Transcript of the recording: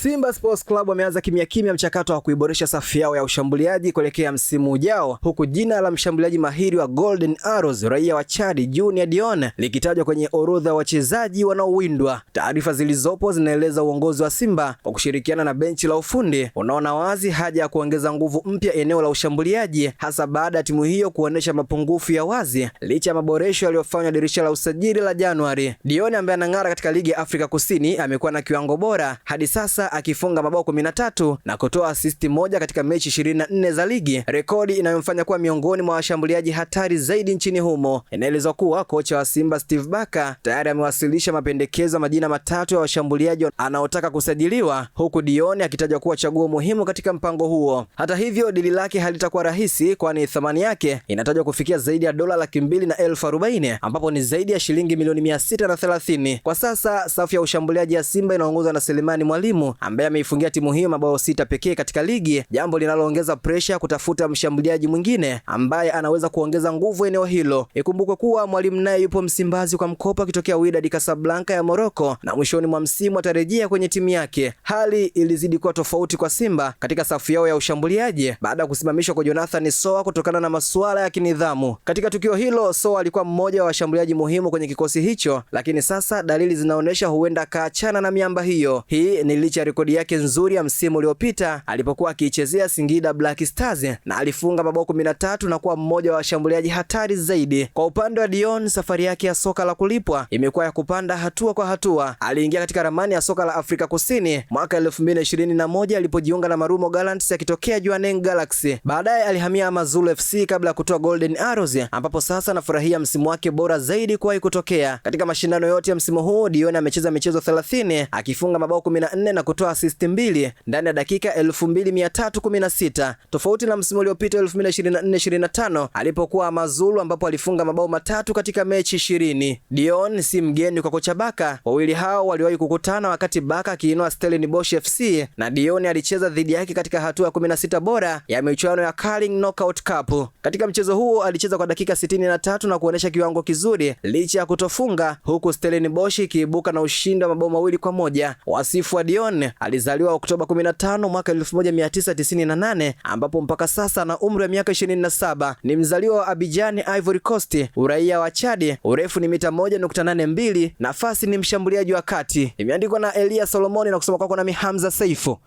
Simba Sports Club wameanza kimya kimya mchakato wa kuiboresha safu yao ya ushambuliaji kuelekea msimu ujao, huku jina la mshambuliaji mahiri wa Golden Arrows raia wa Chad Junior Dione likitajwa kwenye orodha ya wachezaji wanaowindwa. Taarifa zilizopo zinaeleza uongozi wa Simba kwa kushirikiana na benchi la ufundi unaona wazi haja ya kuongeza nguvu mpya eneo la ushambuliaji, hasa baada ya timu hiyo kuonesha mapungufu ya wazi licha ya maboresho yaliyofanywa dirisha la usajili la Januari. Dione ambaye anang'ara katika ligi ya Afrika Kusini amekuwa na kiwango bora hadi sasa akifunga mabao 13 na kutoa asisti moja katika mechi 24 za ligi, rekodi inayomfanya kuwa miongoni mwa washambuliaji hatari zaidi nchini humo. Inaelezwa kuwa kocha wa Simba Steve Barker tayari amewasilisha mapendekezo ya majina matatu ya washambuliaji anaotaka kusajiliwa, huku Dione akitajwa kuwa chaguo muhimu katika mpango huo. Hata hivyo, dili lake halitakuwa rahisi, kwani thamani yake inatajwa kufikia zaidi ya dola 240,000 ambapo ni zaidi ya shilingi milioni 630. Kwa sasa safu ya ushambuliaji ya Simba inaongozwa na Selemani Mwalimu ambaye ameifungia timu hiyo mabao 6 pekee katika ligi, jambo linaloongeza pressure kutafuta mshambuliaji mwingine ambaye anaweza kuongeza nguvu eneo hilo. Ikumbukwe kuwa Mwalimu naye yupo Msimbazi kwa mkopo akitokea Wydad Casablanca ya Morocco na mwishoni mwa msimu atarejea kwenye timu yake. Hali ilizidi kuwa tofauti kwa Simba katika safu yao ya ushambuliaji baada ya kusimamishwa kwa Jonathan Soa kutokana na masuala ya kinidhamu. Katika tukio hilo, Soa alikuwa mmoja wa washambuliaji muhimu kwenye kikosi hicho, lakini sasa dalili zinaonyesha huenda kaachana na miamba hiyo. Hii ni licha ya rekodi yake nzuri ya msimu uliopita alipokuwa akiichezea Singida Black Stars na alifunga mabao 13 na kuwa mmoja wa washambuliaji hatari zaidi. Kwa upande wa Dione, safari yake ya soka la kulipwa imekuwa ya kupanda hatua kwa hatua. Aliingia katika ramani ya soka la Afrika Kusini mwaka 2021 alipojiunga na Marumo Gallants akitokea Jwaneng Galaxy. Baadaye alihamia Amazulu FC kabla ya kutoa Golden Arrows, ambapo sasa anafurahia msimu wake bora zaidi kuwahi kutokea. Katika mashindano yote ya msimu huu, Dione amecheza michezo 30 akifunga mabao 14 na kutoa assist 2 ndani ya dakika 2316, tofauti na msimu uliopita 2024-25 alipokuwa Amazulu ambapo alifunga mabao 3 katika mechi 20. Dione si mgeni kwa kocha Barker. Wawili hao waliwahi kukutana wakati Barker akiinua Stellenbosch FC na Dione alicheza dhidi yake katika hatua ya 16 bora ya michuano ya Carling Knockout Cup. Katika mchezo huo alicheza kwa dakika 63 na kuonesha kiwango kizuri licha ya kutofunga, huku Stellenbosch ikiibuka na ushindi wa mabao 2-1. Wasifu wa Dione alizaliwa Oktoba 15 mwaka 1998 ambapo mpaka sasa na umri wa miaka 27. Ni mzaliwa wa Abidjan, Ivory Coast, uraia wa Chad, urefu ni mita 1.82, nafasi ni mshambuliaji wa kati. Imeandikwa na Elia Solomoni na kusoma kwako nami Hamza Saifu.